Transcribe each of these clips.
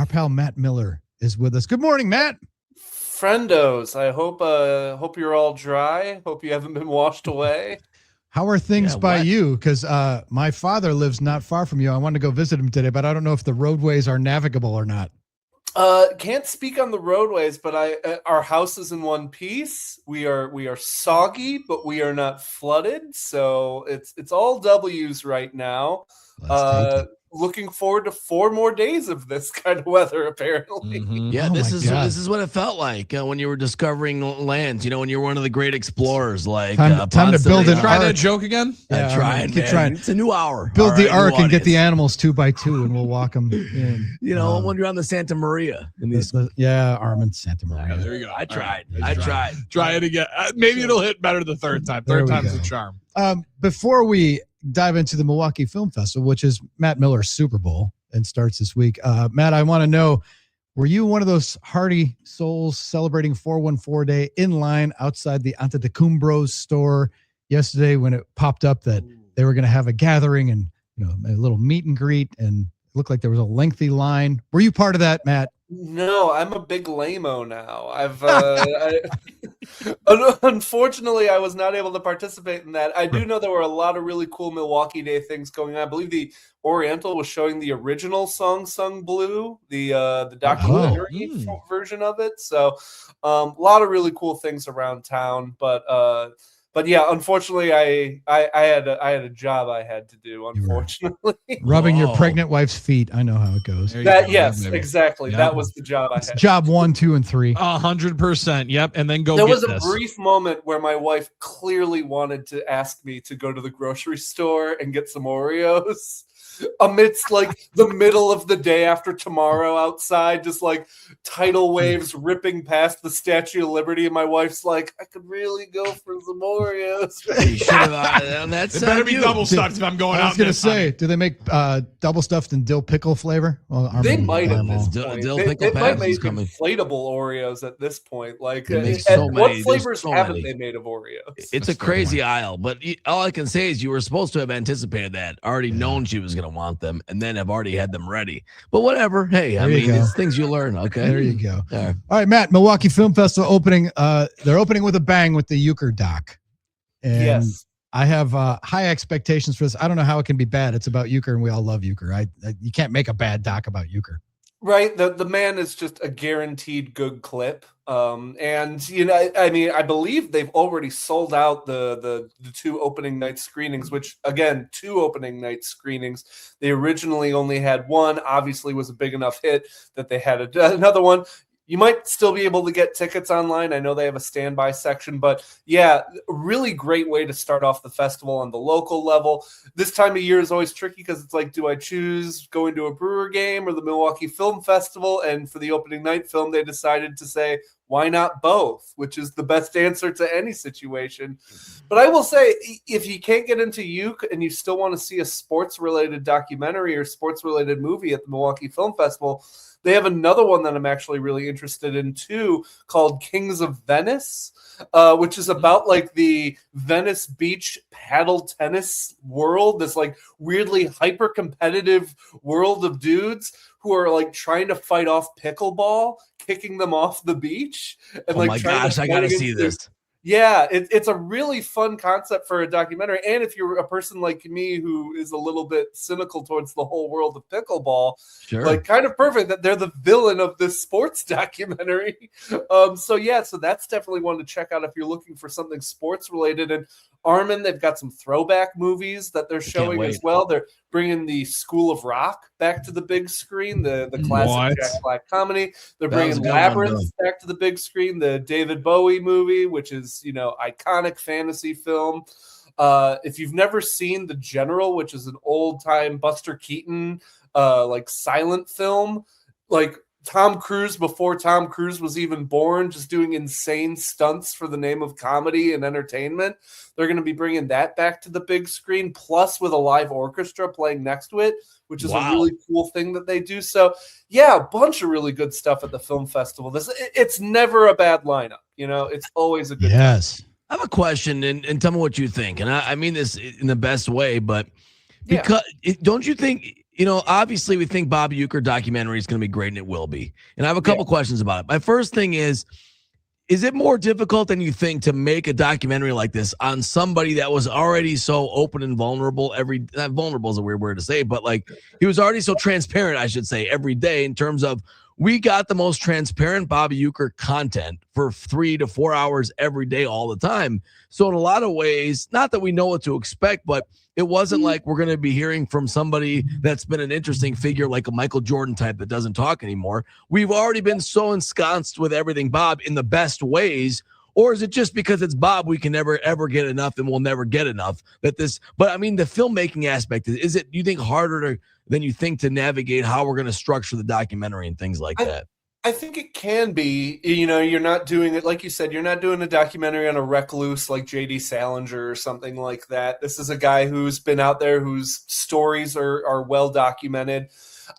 Our pal Matt Mueller is with us. Good morning, Matt. Friendos, I hope you're all dry. Hope you haven't been washed away. How are things by you? Because my father lives not far from you. I wanted to go visit him today, but I don't know if the roadways are navigable or not. Can't speak on the roadways, but our house is in one piece. We are soggy, but we are not flooded. So it's all W's right now. Looking forward to 4 more days of this kind of weather, apparently. Mm-hmm. Yeah, this is what it felt like when you were discovering lands. When you were one of the great explorers. Like time to build an ark. Try that joke again? Yeah, trying. It's a new hour. Build the ark and get the animals 2 by 2, and we'll walk them in. When you're on the Santa Maria. Armin Santa Maria. Yeah, there you go. I tried. Try it again. Maybe it'll hit better the third time. Third time's the charm. Before we dive into the Milwaukee Film Festival, which is Matt Miller's Super Bowl and starts this week. Matt, I want to know, were you one of those hardy souls celebrating 414 Day in line outside the Antetokounmpo's store yesterday when it popped up that they were going to have a gathering and a little meet and greet, and it looked like there was a lengthy line? Were you part of that, Matt? No, I'm a big lame-o now. Unfortunately, I was not able to participate in that. I do know there were a lot of really cool Milwaukee Day things going on. I believe the Oriental was showing the original song Sung Blue, the documentary version of it. So a lot of really cool things around town. But yeah, unfortunately, I had a job I had to do. Unfortunately, rubbing your pregnant wife's feet. I know how it goes. Exactly. Yep. That was the job I had. Job 1, 2, and 3. 100%. Yep. And then There was a brief moment where my wife clearly wanted to ask me to go to the grocery store and get some Oreos. Amidst the middle of the day after tomorrow outside, just tidal waves ripping past the Statue of Liberty, and my wife's like, I could really go for some Oreos. You should have it better be double stuffed if I'm going out. I was going to say, do they make double stuffed and dill pickle flavor? Well, they might at this point. Dill they pickle might make inflatable Oreos at this point. What flavors haven't they made of Oreos? It's a crazy aisle, but all I can say is you were supposed to have anticipated that, already known she was going to want them, and then have already had them ready. But whatever. Hey, it's things you learn. Okay, there you go. All right, Matt. Milwaukee Film Festival opening. They're opening with a bang with the Uecker doc, and yes, I have high expectations for this. I don't know how it can be bad. It's about Uecker, and we all love Uecker. You can't make a bad doc about Uecker. Right. The man is just a guaranteed good clip. I believe they've already sold out the 2 opening night screenings, which again, 2 opening night screenings. They originally only had 1, obviously was a big enough hit that they had another one. You might still be able to get tickets online. I know they have a standby section, but yeah, really great way to start off the festival on the local level. This time of year is always tricky because it's like, do I choose going to a Brewer game or the Milwaukee Film Festival? And for the opening night film, they decided to say, why not both? Which is the best answer to any situation. But I will say, if you can't get into Uke and you still want to see a sports-related documentary or sports-related movie at the Milwaukee Film Festival, they have another one that I'm actually really interested in too, called Kings of Venice, which is about the Venice Beach paddle tennis world, this weirdly hyper-competitive world of dudes who are trying to fight off pickleball, kicking them off the beach. And, oh my gosh, I got to see this. Yeah, it's a really fun concept for a documentary. And if you're a person like me who is a little bit cynical towards the whole world of pickleball, kind of perfect that they're the villain of this sports documentary. So that's definitely one to check out if you're looking for something sports related. And Armin, they've got some throwback movies that they're showing as well. They're bringing the School of Rock back to the big screen, the classic Jack Black comedy. They're bringing Labyrinth back to the big screen, the David Bowie movie, which is, iconic fantasy film. If you've never seen The General, which is an old-time Buster Keaton, silent film, Tom Cruise before Tom Cruise was even born, just doing insane stunts for the name of comedy and entertainment. They're going to be bringing that back to the big screen, plus with a live orchestra playing next to it, which is a really cool thing that they do. So, yeah, a bunch of really good stuff at the film festival. It's never a bad lineup. It's always a good time. I have a question, and tell me what you think. And I mean this in the best way, but because don't you think obviously we think Bob Uecker documentary is going to be great, and it will be. And I have a couple questions about it. My first thing is it more difficult than you think to make a documentary like this on somebody that was already so open and vulnerable vulnerable is a weird word to say, but like he was already so transparent, I should say, every day, in terms of we got the most transparent Bob Uecker content for 3 to 4 hours every day, all the time. So in a lot of ways, not that we know what to expect, but it wasn't like we're going to be hearing from somebody that's been an interesting figure like a Michael Jordan type that doesn't talk anymore. We've already been so ensconced with everything Bob in the best ways. Or is it just because it's Bob we can never, ever get enough and we'll never get enough? But I mean, the filmmaking aspect, is it, you think, harder than you think to navigate how we're going to structure the documentary and things like that? I think it can be. You're not doing it, like you said, you're not doing a documentary on a recluse like J.D. Salinger or something like that. This is a guy who's been out there, whose stories are well documented.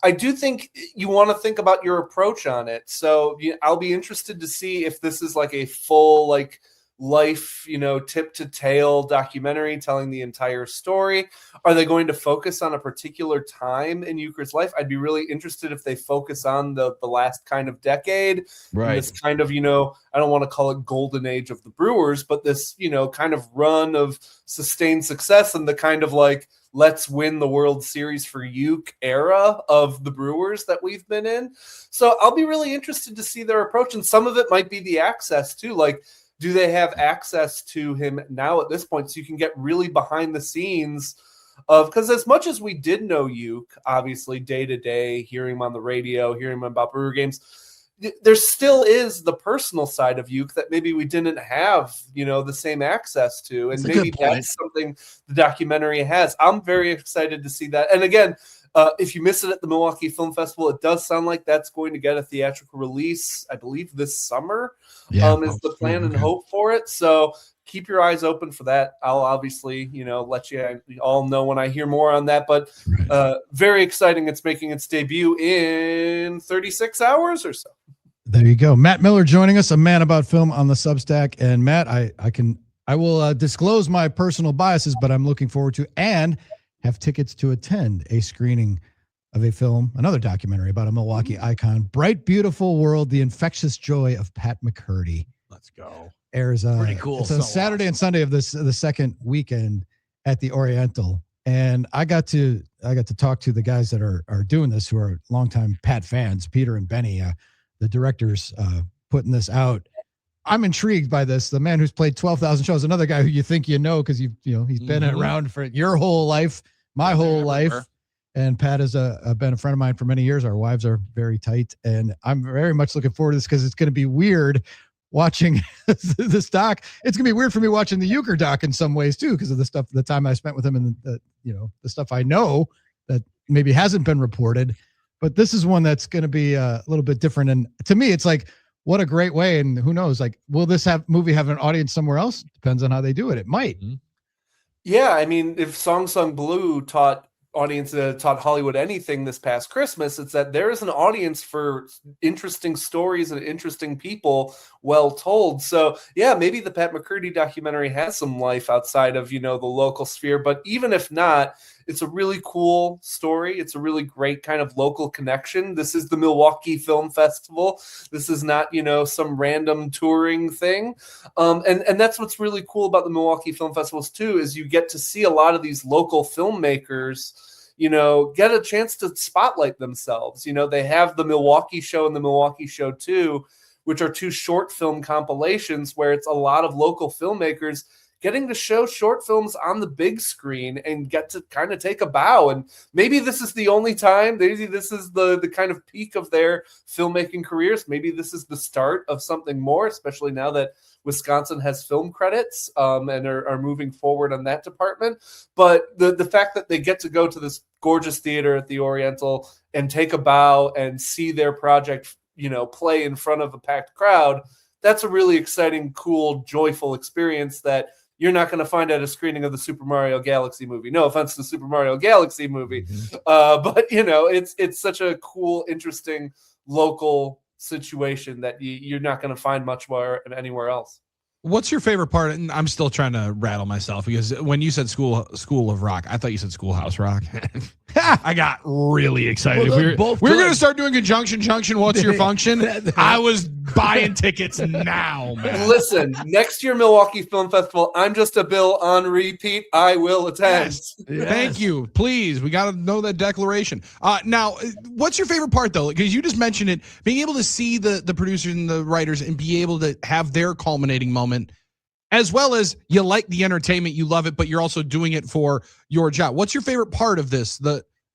I do think you want to think about your approach on it. So I'll be interested to see if this is like a full, like, life, tip to tail documentary telling the entire story. Are they going to focus on a particular time in Uecker's life? I'd be really interested if they focus on the last kind of decade, right? This kind of, I don't want to call it golden age of the Brewers, but this, kind of run of sustained success and the kind of like, let's win the World Series for Ueck era of the Brewers that we've been in. So I'll be really interested to see their approach. And some of it might be the access too. Like, do they have access to him now at this point so you can get really behind the scenes of, because as much as we did know Ueck, obviously day to day, hearing him on the radio, hearing him about Brewer games, there still is the personal side of Ueck that maybe we didn't have, the same access to. And maybe that's something the documentary has. I'm very excited to see that. And again, if you miss it at the Milwaukee Film Festival, it does sound like that's going to get a theatrical release, I believe, this summer. Is the plan and hope for it. So keep your eyes open for that. I'll obviously, let you all know when I hear more on that. But very exciting. It's making its debut in 36 hours or so. There you go. Matt Miller joining us, a man about film on the Substack. And Matt, I will disclose my personal biases, but I'm looking forward to and have tickets to attend a screening of a film, another documentary about a Milwaukee icon, Bright, Beautiful World, The Infectious Joy of Pat McCurdy. Let's go. Airs pretty cool. It's a Saturday and Sunday of the second weekend at the Oriental. And I got to talk to the guys that are doing this, who are longtime Pat fans, Peter and Benny, the directors putting this out. I'm intrigued by this. The man who's played 12,000 shows, another guy who you think because he's been around for your whole life, my whole life. And Pat has been a friend of mine for many years. Our wives are very tight, and I'm very much looking forward to this because it's going to be weird watching this doc. It's going to be weird for me watching the Uecker doc in some ways too, because of the time I spent with him and the stuff I know that maybe hasn't been reported. But this is one that's going to be a little bit different. And to me, it's like, what a great way. And who knows, like, will this movie have an audience somewhere else? Depends on how they do it. It might. Yeah. I mean, if Song Sung Blue taught Hollywood anything this past Christmas, it's that there is an audience for interesting stories and interesting people well told. So yeah, maybe the Pat McCurdy documentary has some life outside of, the local sphere, but even if not, it's a really cool story. It's a really great kind of local connection. This is the Milwaukee Film Festival. This is not, some random touring thing. And that's what's really cool about the Milwaukee Film Festivals too, is you get to see a lot of these local filmmakers, get a chance to spotlight themselves. They have the Milwaukee Show and the Milwaukee Show 2, which are two short film compilations where it's a lot of local filmmakers getting to show short films on the big screen and get to kind of take a bow. And maybe this is the only time, maybe this is the kind of peak of their filmmaking careers. Maybe this is the start of something more, especially now that Wisconsin has film credits and are moving forward on that department. But the fact that they get to go to this gorgeous theater at the Oriental and take a bow and see their project, play in front of a packed crowd, that's a really exciting, cool, joyful experience that you're not going to find at a screening of the Super Mario Galaxy movie. No offense to the Super Mario Galaxy movie. But it's such a cool, interesting local situation that you're not going to find much more anywhere else. What's your favorite part? And I'm still trying to rattle myself because when you said School of Rock, I thought you said Schoolhouse Rock. I got really excited. Well, We're going to start doing Conjunction Junction. What's your function? I was buying tickets now, man. Listen, next year Milwaukee Film Festival, I'm just a bill on repeat. I will attend. Yes. Thank you. Please, we got to know that declaration. Now, what's your favorite part though? Because you just mentioned it, being able to see the producers and the writers and be able to have their culminating moment, as well as you like the entertainment, you love it, but you're also doing it for your job. What's your favorite part of this?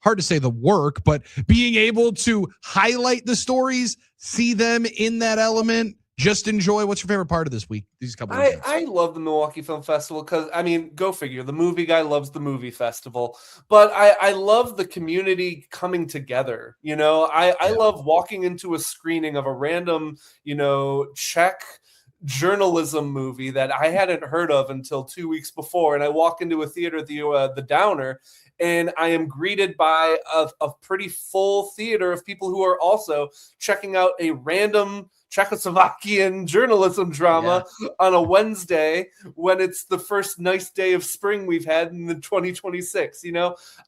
Hard to say the work, but being able to highlight the stories, see them in that element, just enjoy. What's your favorite part of this week? These couple of weeks? I love the Milwaukee Film Festival because, I mean, go figure. The movie guy loves the movie festival, but I love the community coming together. You know, I love walking into a screening of a random, Czech journalism movie that I hadn't heard of until 2 weeks before, and I walk into a theater, the Downer, and I am greeted by a pretty full theater of people who are also checking out a random Czechoslovakian journalism drama on a Wednesday when it's the first nice day of spring we've had in the 2026.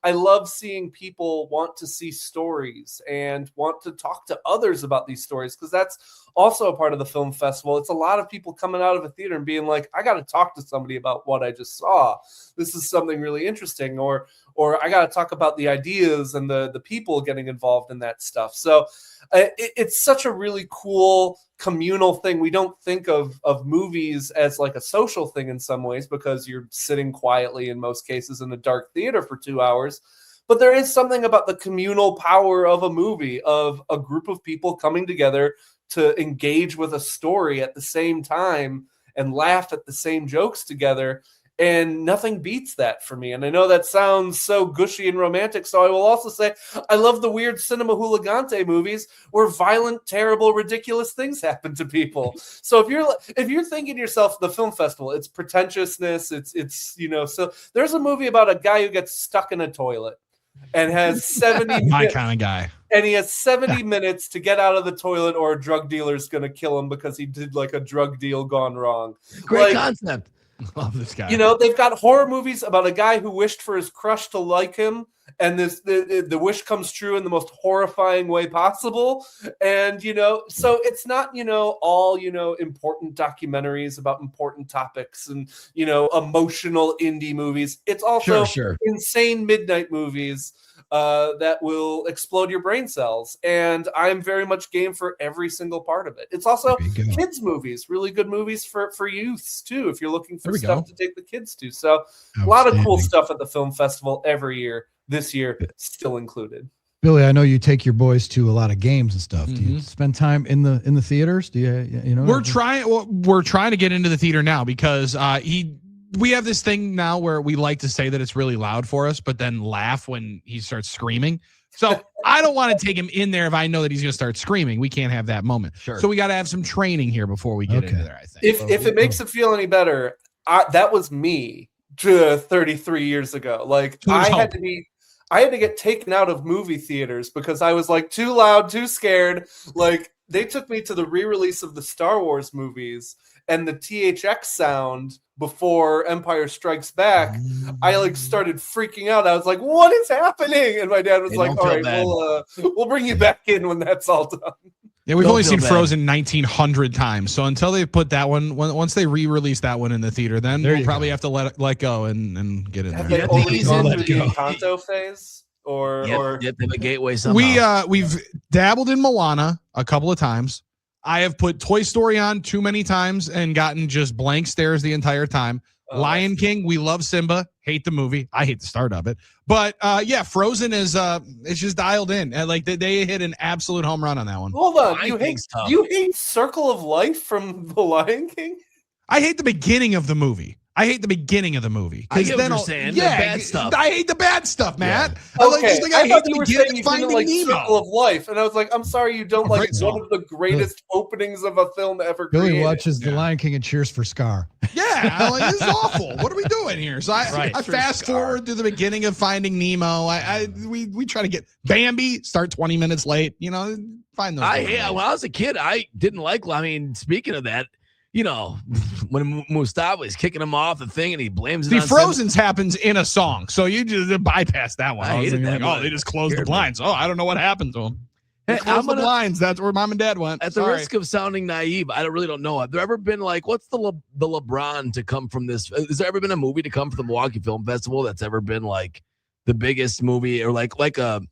I love seeing people want to see stories and want to talk to others about these stories, because that's also a part of the film festival. It's a lot of people coming out of a theater and being like, I got to talk to somebody about what I just saw. This is something really interesting, or I got to talk about the ideas and the people getting involved in that stuff. So it's such a really cool communal thing. We don't think of movies as like a social thing in some ways, because you're sitting quietly in most cases in a dark theater for 2 hours. But there is something about the communal power of a movie, of a group of people coming together to engage with a story at the same time and laugh at the same jokes together. And nothing beats that for me. And I know that sounds so gushy and romantic, so I will also say I love the weird cinema hooligante movies where violent, terrible, ridiculous things happen to people. So if you're thinking to yourself, the film festival, it's pretentiousness, it's so there's a movie about a guy who gets stuck in a toilet and has 70 my kind of guy. And he has 70 minutes to get out of the toilet, or a drug dealer's going to kill him because he did like a drug deal gone wrong. Great concept. Love this guy. They've got horror movies about a guy who wished for his crush to like him, and the wish comes true in the most horrifying way possible. And so it's not all important documentaries about important topics and emotional indie movies. It's also insane midnight movies that will explode your brain cells. And I'm very much game for every single part of it. It's also kids movies, really good movies for youths too, if you're looking for stuff to take the kids to. So a lot of cool stuff at the film festival every year. This year still included. Billy, I know you take your boys to a lot of games and stuff. Do you spend time in the theaters? Do you know? We're trying to get into the theater now because we have this thing now where we like to say that it's really loud for us, but then laugh when he starts screaming. So I don't want to take him in there if I know that he's going to start screaming. We can't have that moment. Sure. So we got to have some training here before we get into there, I think. If it makes it feel any better, that was me 33 years ago. Like I had to get taken out of movie theaters because I was like too loud, too scared. Like they took me to the re-release of the Star Wars movies, and the THX sound before Empire Strikes Back, I started freaking out. I was like, what is happening? And my dad was like, all right, we'll bring you back in when that's all done. Yeah, we've only seen Frozen 1,900 times. So until they put that one, once they re-release that one in the theater, then we'll probably have to let go and get in there. Have they already gone through the Encanto phase? Or the gateway somehow. We've dabbled in Moana a couple of times. I have put Toy Story on too many times and gotten just blank stares the entire time. Lion King, we love Simba. Hate the movie. I hate the start of it. But Frozen is it's just dialed in. And they hit an absolute home run on that one. Hold on. You hate Circle of Life from The Lion King? I hate the beginning of the movie. I get what you're saying. The bad stuff. I hate the bad stuff, Matt. Yeah. Okay. I thought you were saying you didn't like Circle of Life, and I was like, I'm sorry you don't like one of the greatest openings of a film ever created. Billy watches The Lion King and cheers for Scar. Yeah, I'm like, this is awful. What are we doing here? So I fast forward to the beginning of Finding Nemo. We try to get Bambi, start 20 minutes late. When I was a kid, I didn't like. I mean, speaking of that, you know, when Mustafa is kicking him off the thing and he blames it the on Frozen's happens in a song, so you just bypass that one. I was hated thinking that one. they just closed the Scared me. blinds. Oh, I don't know what happened to them. Hey, Close the blinds. That's where mom and dad went. At the risk of sounding naive, I really don't know. Have there ever been like, what's the LeBron to come from this? Has there ever been a movie to come from the Milwaukee Film Festival that's ever been like the biggest movie or like a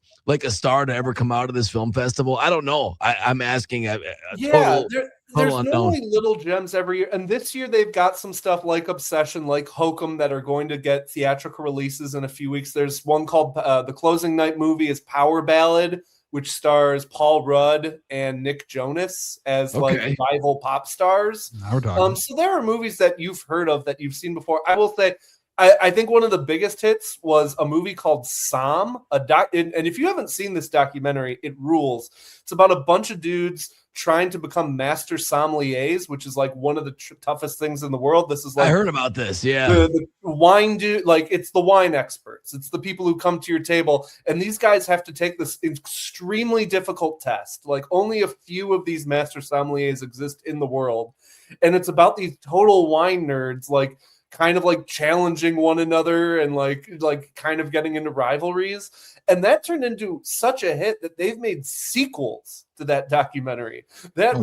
star to ever come out of this film festival? I don't know. I'm asking. Total there's unknown. normally little gems every year, and this year they've got some stuff like Obsession, like Hokum, that are going to get theatrical releases in a few weeks. There's one called the closing night movie is Power Ballad, which stars Paul Rudd and Nick Jonas as like rival pop stars. So there are movies that you've heard of that you've seen before. I will say, I think one of the biggest hits was a movie called Som, and if you haven't seen this documentary, it rules. It's about a bunch of dudes trying to become master sommeliers, which is like one of the toughest things in the world. This is like, I heard about this. Yeah. The wine dude, like it's the wine experts. It's the people who come to your table. And these guys have to take this extremely difficult test. Like only a few of these master sommeliers exist in the world. And it's about these total wine nerds, like kind of like challenging one another and like kind of getting into rivalries. And that turned into such a hit that they've made sequels to that documentary. There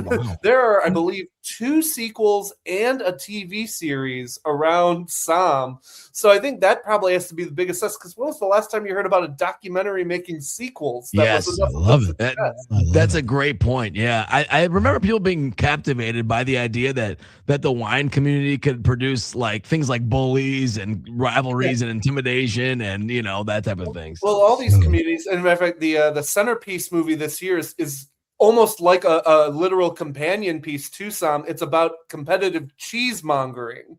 are, I believe, 2 sequels and a TV series around Som. So I think that probably has to be the biggest success, because when was the last time you heard about a documentary making sequels? Yes, I love it. That's a great point. Yeah, I remember people being captivated by the idea that the wine community could produce like things like bullies and rivalries and intimidation and that type of thing. Well, all these communities, and in fact, the centerpiece movie this year is almost like a literal companion piece to Som. It's about competitive cheesemongering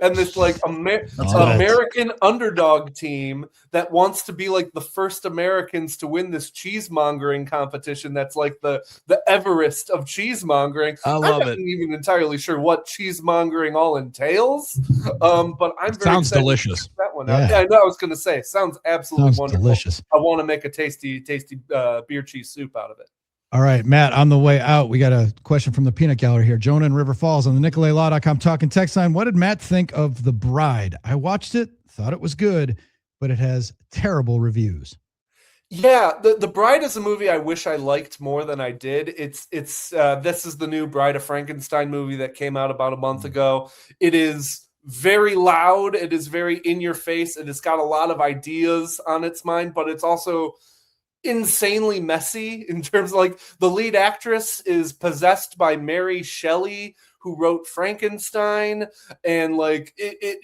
and this like American underdog team that wants to be like the first Americans to win this cheesemongering competition. That's like the Everest of cheesemongering. I love it. I'm not even entirely sure what cheesemongering all entails, but I'm very sounds excited delicious. to check that one out. Yeah, I know. I was going to say, sounds absolutely wonderful. Delicious. I want to make a tasty beer cheese soup out of it. All right, Matt, on the way out, we got a question from the peanut gallery here. Jonah in River Falls on the NicoletLaw.com talking text line. What did Matt think of The Bride? I watched it, thought it was good, but it has terrible reviews. Yeah, the Bride is a movie I wish I liked more than I did. It's this is the new Bride of Frankenstein movie that came out about a month ago. It is very loud. It is very in your face. It has got a lot of ideas on its mind, but it's also insanely messy in terms of like the lead actress is possessed by Mary Shelley, who wrote Frankenstein, and like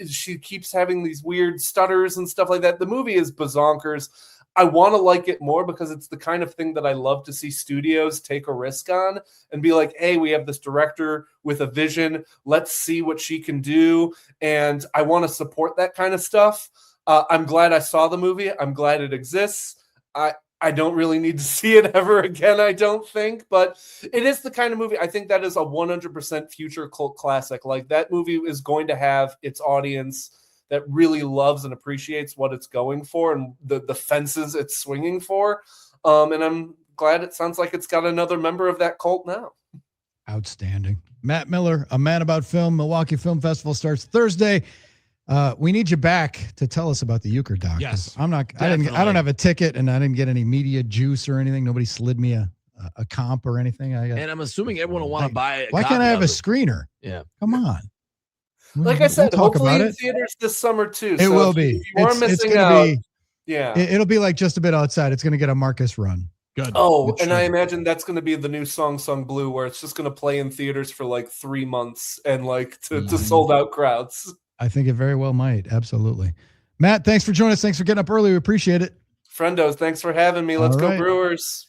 she keeps having these weird stutters and stuff like that. The movie is bazonkers. I want to like it more because it's the kind of thing that I love to see studios take a risk on and be like, hey, we have this director with a vision. Let's see what she can do. And I want to support that kind of stuff. I'm glad I saw the movie. I'm glad it exists. I don't really need to see it ever again, I don't think, but it is the kind of movie, I think that is a 100% future cult classic. Like that movie is going to have its audience that really loves and appreciates what it's going for and the fences it's swinging for. And I'm glad it sounds like it's got another member of that cult now. Outstanding. Matt Miller, A Man About Film, Milwaukee Film Festival starts Thursday. We need you back to tell us about the Uecker doc. Yes, I don't have a ticket, and I didn't get any media juice or anything. Nobody slid me a comp or anything. And I'm assuming everyone will want to buy it. Why can't I have a screener? Yeah, come on. Like I said, we'll hopefully in theaters this summer too. It will be. If you are missing out, it'll be like just a bit outside. It's going to get a Marcus run. Good. Oh, and I imagine that's going to be the new song Sung Blue, where it's just going to play in theaters for like 3 months and like to sold out crowds. I think it very well might. Absolutely. Matt, thanks for joining us. Thanks for getting up early. We appreciate it. Friendos, thanks for having me. Let's go Brewers.